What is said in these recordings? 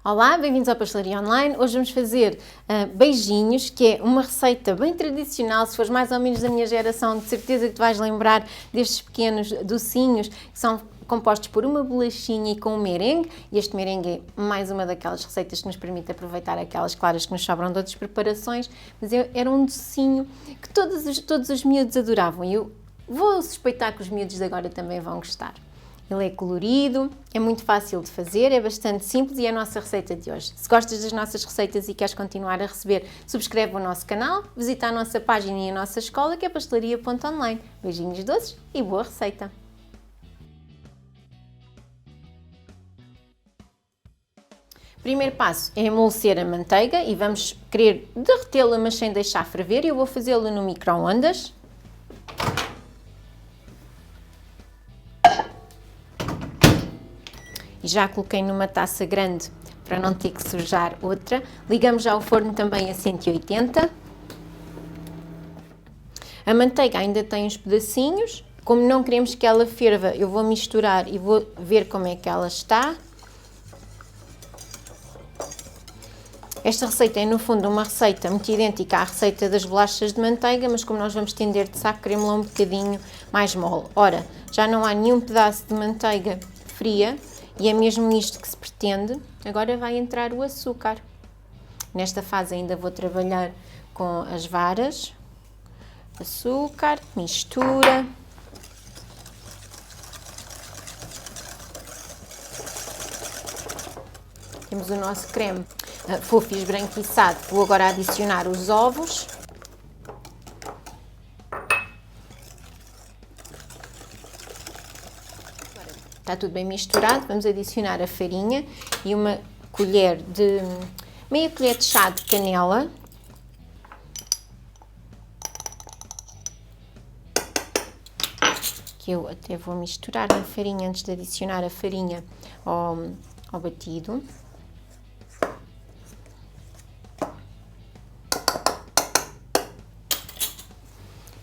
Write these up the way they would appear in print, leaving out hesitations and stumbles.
Olá, bem-vindos à Pastelaria Online. Hoje vamos fazer beijinhos, que é uma receita bem tradicional. Se fores mais ou menos da minha geração, de certeza que te vais lembrar destes pequenos docinhos que são compostos por uma bolachinha e com um merengue. E este merengue é mais uma daquelas receitas que nos permite aproveitar aquelas claras que nos sobram de outras preparações. Mas era um docinho que todos os miúdos adoravam e eu vou suspeitar que os miúdos de agora também vão gostar. Ele é colorido, é muito fácil de fazer, é bastante simples e é a nossa receita de hoje. Se gostas das nossas receitas e queres continuar a receber, subscreve o nosso canal, visita a nossa página e a nossa escola, que é pastelaria.online. Beijinhos doces e boa receita! Primeiro passo é amolecer a manteiga e vamos querer derretê-la, mas sem deixar ferver. Eu vou fazê-lo no micro-ondas. E já coloquei numa taça grande para não ter que sujar outra. Ligamos já o forno também a 180. A manteiga ainda tem uns pedacinhos. Como não queremos que ela ferva, eu vou misturar e vou ver como é que ela está. Esta receita é, no fundo, uma receita muito idêntica à receita das bolachas de manteiga, mas como nós vamos tender de saco, queremos-la um bocadinho mais mole. Ora, já não há nenhum pedaço de manteiga fria e é mesmo isto que se pretende. Agora vai entrar o açúcar. Nesta fase ainda vou trabalhar com as varas. Açúcar, mistura. Temos o nosso creme fofo e esbranquiçado. Vou agora adicionar os ovos. Está tudo bem misturado. Vamos adicionar a farinha e uma colher de meia colher de chá de canela. Que eu até vou misturar a farinha antes de adicionar a farinha ao batido.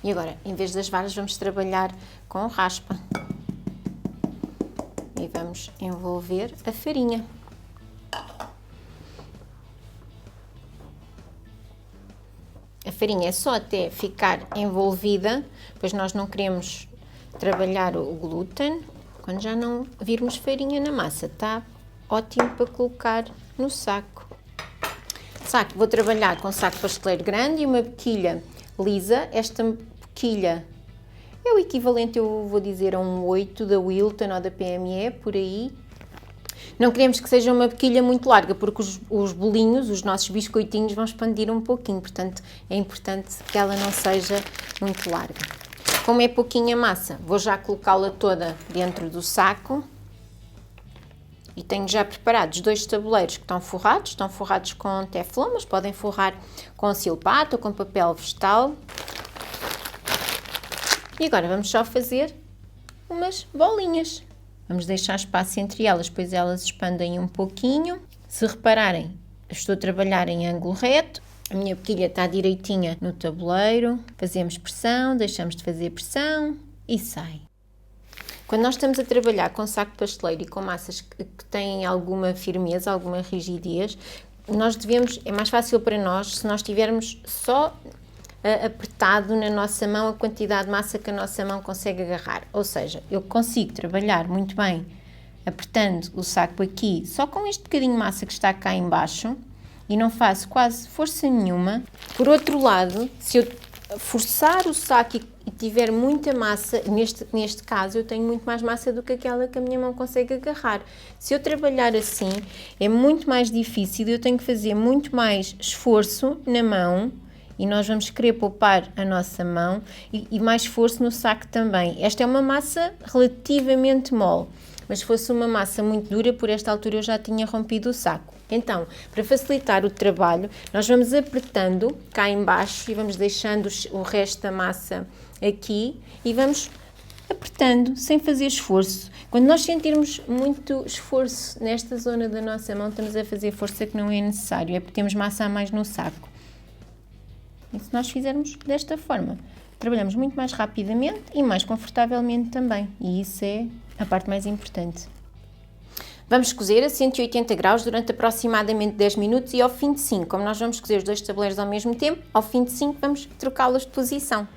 E agora, em vez das varas, vamos trabalhar com raspa. E vamos envolver a farinha. A farinha é só até ficar envolvida, pois nós não queremos trabalhar o glúten. Quando já não virmos farinha na massa, está ótimo para colocar no saco. Saco, vou trabalhar com saco pasteleiro grande e uma boquilha lisa. Esta boquilha é o equivalente, eu vou dizer, a um 8 da Wilton ou da PME, por aí. Não queremos que seja uma boquilha muito larga, porque os bolinhos, os nossos biscoitinhos, vão expandir um pouquinho, portanto é importante que ela não seja muito larga. Como é pouquinha massa, vou já colocá-la toda dentro do saco. E tenho já preparados 2 tabuleiros que estão forrados com teflon, mas podem forrar com silpato ou com papel vegetal. E agora vamos só fazer umas bolinhas. Vamos deixar espaço entre elas, pois elas expandem um pouquinho. Se repararem, estou a trabalhar em ângulo reto. A minha boquilha está direitinha no tabuleiro. Fazemos pressão, deixamos de fazer pressão e sai. Quando nós estamos a trabalhar com saco pasteleiro e com massas que têm alguma firmeza, alguma rigidez, é mais fácil para nós se nós tivermos só apertado na nossa mão a quantidade de massa que a nossa mão consegue agarrar. Ou seja, eu consigo trabalhar muito bem apertando o saco aqui, só com este bocadinho de massa que está cá em baixo, e não faço quase força nenhuma. Por outro lado, se eu forçar o saco e tiver muita massa, neste caso eu tenho muito mais massa do que aquela que a minha mão consegue agarrar. Se eu trabalhar assim, é muito mais difícil, eu tenho que fazer muito mais esforço na mão e nós vamos querer poupar a nossa mão e mais esforço no saco também. Esta é uma massa relativamente mole, mas se fosse uma massa muito dura, por esta altura eu já tinha rompido o saco. Então, para facilitar o trabalho, nós vamos apertando cá em baixo e vamos deixando o resto da massa aqui e vamos apertando sem fazer esforço. Quando nós sentirmos muito esforço nesta zona da nossa mão, estamos a fazer força que não é necessário, é porque temos massa a mais no saco. E se nós fizermos desta forma, trabalhamos muito mais rapidamente e mais confortavelmente também. E isso é a parte mais importante. Vamos cozer a 180 graus durante aproximadamente 10 minutos e ao fim de 5, como nós vamos cozer os dois tabuleiros ao mesmo tempo, ao fim de 5 vamos trocá-los de posição.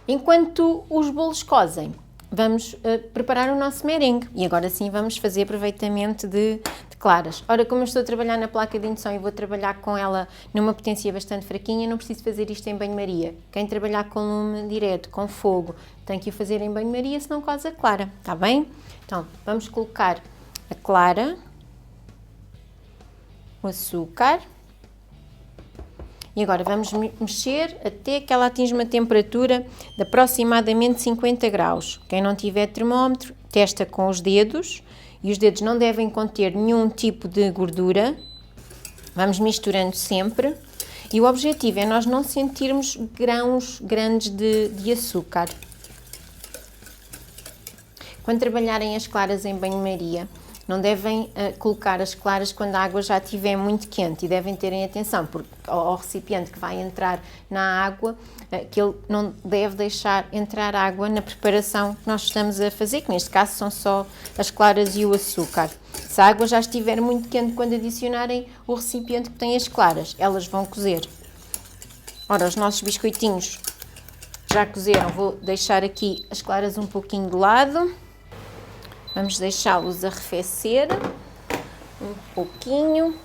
Enquanto os bolos cozem, vamos preparar o nosso merengue e agora sim vamos fazer aproveitamento de claras. Ora, como eu estou a trabalhar na placa de indução e vou trabalhar com ela numa potência bastante fraquinha, não preciso fazer isto em banho-maria. Quem trabalhar com lume direto, com fogo, tem que o fazer em banho-maria, senão cosa clara, está bem? Então, vamos colocar a clara, o açúcar e agora vamos mexer até que ela atinja uma temperatura de aproximadamente 50 graus. Quem não tiver termómetro, testa com os dedos. E os dedos não devem conter nenhum tipo de gordura. Vamos misturando sempre. E o objetivo é nós não sentirmos grãos grandes de açúcar. Quando trabalharem as claras em banho-maria, não devem colocar as claras quando a água já estiver muito quente e devem terem atenção porque ao recipiente que vai entrar na água, que ele não deve deixar entrar água na preparação que nós estamos a fazer, que neste caso são só as claras e o açúcar. Se a água já estiver muito quente quando adicionarem o recipiente que tem as claras, elas vão cozer. Ora, os nossos biscoitinhos já cozeram, vou deixar aqui as claras um pouquinho de lado. Vamos deixá-los arrefecer um pouquinho.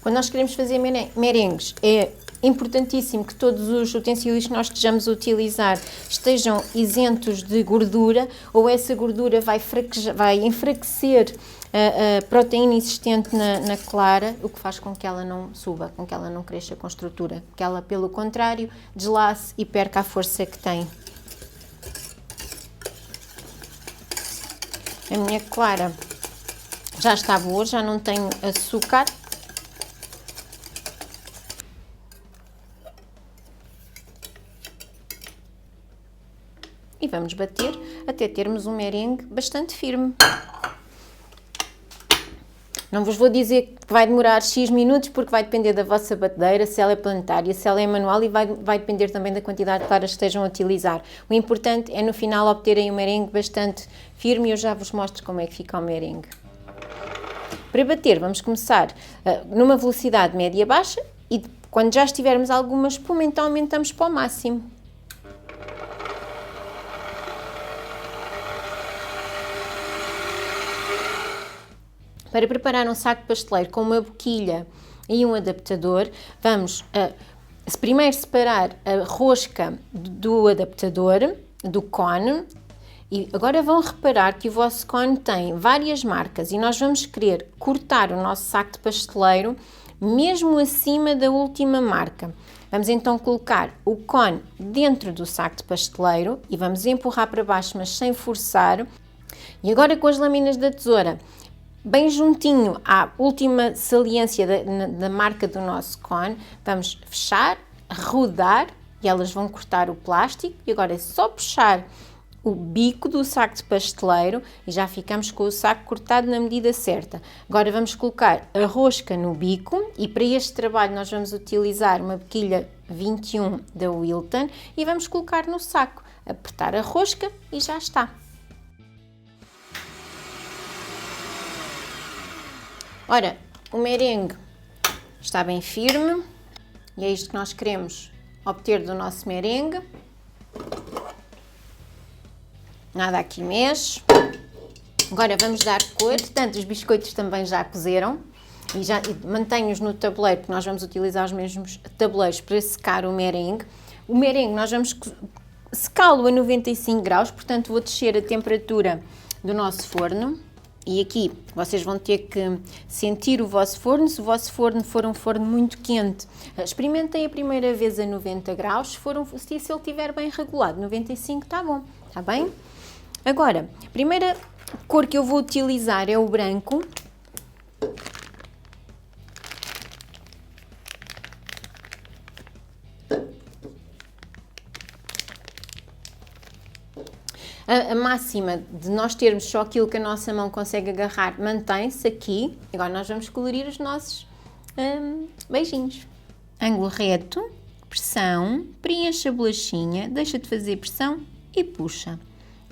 Quando nós queremos fazer merengues, é importantíssimo que todos os utensílios que nós estejamos a utilizar estejam isentos de gordura, ou essa gordura vai enfraquecer a proteína existente na clara, o que faz com que ela não suba, com que ela não cresça com estrutura, que ela, pelo contrário, deslace e perca a força que tem. A minha clara já está boa, já não tenho açúcar. E vamos bater até termos um merengue bastante firme. Não vos vou dizer que vai demorar X minutos porque vai depender da vossa batedeira, se ela é planetária, se ela é manual e vai depender também da quantidade de claras que estejam a utilizar. O importante é no final obterem um merengue bastante firme e eu já vos mostro como é que fica o merengue. Para bater vamos começar numa velocidade média-baixa e quando já estivermos alguma espuma então aumentamos para o máximo. Para preparar um saco pasteleiro com uma boquilha e um adaptador, vamos primeiro separar a rosca do adaptador, do cone, e agora vão reparar que o vosso cone tem várias marcas e nós vamos querer cortar o nosso saco de pasteleiro mesmo acima da última marca. Vamos então colocar o cone dentro do saco de pasteleiro e vamos empurrar para baixo, mas sem forçar. E agora com as lâminas da tesoura, bem juntinho à última saliência da marca do nosso cone, vamos fechar, rodar e elas vão cortar o plástico e agora é só puxar o bico do saco de pasteleiro e já ficamos com o saco cortado na medida certa. Agora vamos colocar a rosca no bico e para este trabalho nós vamos utilizar uma boquilha 21 da Wilton e vamos colocar no saco, apertar a rosca e já está. Ora, o merengue está bem firme e é isto que nós queremos obter do nosso merengue. Nada aqui mexe. Agora vamos dar cor. Entretanto, os biscoitos também já cozeram e mantenho-os no tabuleiro, porque nós vamos utilizar os mesmos tabuleiros para secar o merengue. O merengue nós vamos secá-lo a 95 graus, portanto vou descer a temperatura do nosso forno. E aqui vocês vão ter que sentir o vosso forno. Se o vosso forno for um forno muito quente, experimentem a primeira vez a 90 graus. Se ele estiver bem regulado, 95 está bom, está bem? Agora, a primeira cor que eu vou utilizar é o branco. A máxima de nós termos só aquilo que a nossa mão consegue agarrar mantém-se aqui. Agora nós vamos colorir os nossos beijinhos. Ângulo reto, pressão, preenche a bolachinha, deixa de fazer pressão e puxa.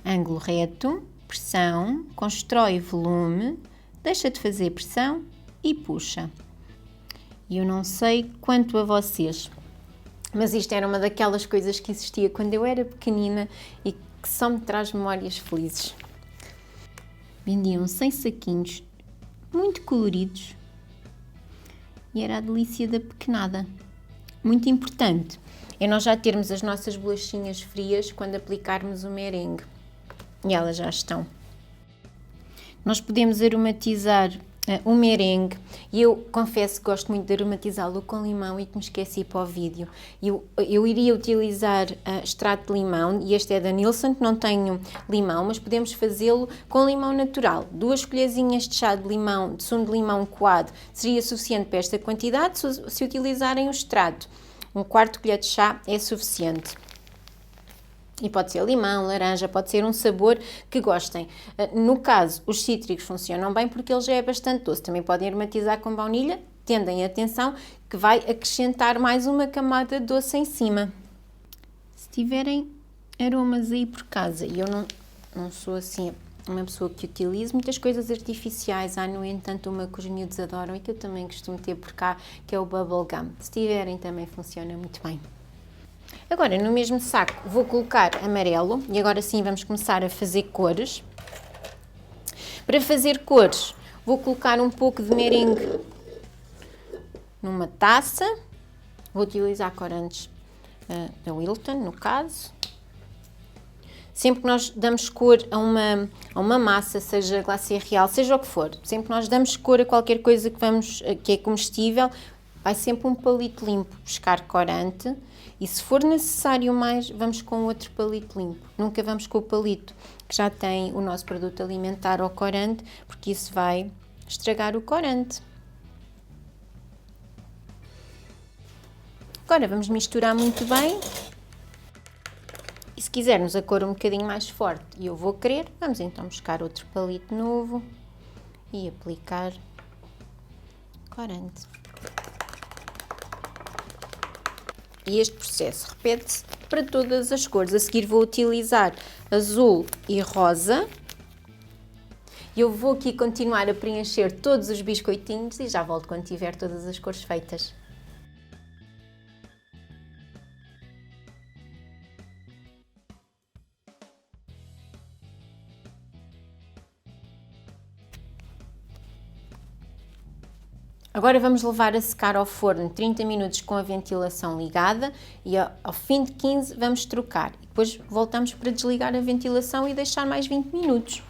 Ângulo reto, pressão, constrói volume, deixa de fazer pressão e puxa. E eu não sei quanto a vocês, mas isto era uma daquelas coisas que existia quando eu era pequenina e que só me traz memórias felizes. Vendiam-se em saquinhos muito coloridos e era a delícia da pequenada. Muito importante é nós já termos as nossas bolachinhas frias quando aplicarmos o merengue. E elas já estão. Nós podemos aromatizar o merengue e eu confesso que gosto muito de aromatizá-lo com limão e que me esqueci para o vídeo. Eu iria utilizar extrato de limão e este é da Nilsson, que não tenho limão, mas podemos fazê-lo com limão natural. 2 colherzinhas de chá de limão, de sumo de limão coado, seria suficiente para esta quantidade se utilizarem o extrato. 1/4 colher de chá é suficiente. E pode ser limão, laranja, pode ser um sabor que gostem. No caso, os cítricos funcionam bem porque ele já é bastante doce. Também podem aromatizar com baunilha, tendem atenção que vai acrescentar mais uma camada de doce em cima. Se tiverem aromas aí por casa, e eu não sou assim uma pessoa que utilize muitas coisas artificiais, há no entanto uma que os miúdos adoram e que eu também costumo ter por cá, que é o bubblegum. Se tiverem também funciona muito bem. Agora, no mesmo saco, vou colocar amarelo e agora sim vamos começar a fazer cores. Para fazer cores, vou colocar um pouco de merengue numa taça. Vou utilizar corantes da Wilton, no caso. Sempre que nós damos cor a uma massa, seja glacê real, seja o que for, sempre que nós damos cor a qualquer coisa que é comestível, vai sempre um palito limpo buscar corante. E se for necessário mais, vamos com outro palito limpo. Nunca vamos com o palito que já tem o nosso produto alimentar ou corante, porque isso vai estragar o corante. Agora vamos misturar muito bem. E se quisermos a cor um bocadinho mais forte, e eu vou querer, vamos então buscar outro palito novo e aplicar corante. E este processo repete-se para todas as cores. A seguir vou utilizar azul e rosa. Eu vou aqui continuar a preencher todos os biscoitinhos e já volto quando tiver todas as cores feitas. Agora vamos levar a secar ao forno 30 minutos com a ventilação ligada e ao fim de 15 vamos trocar. Depois voltamos para desligar a ventilação e deixar mais 20 minutos.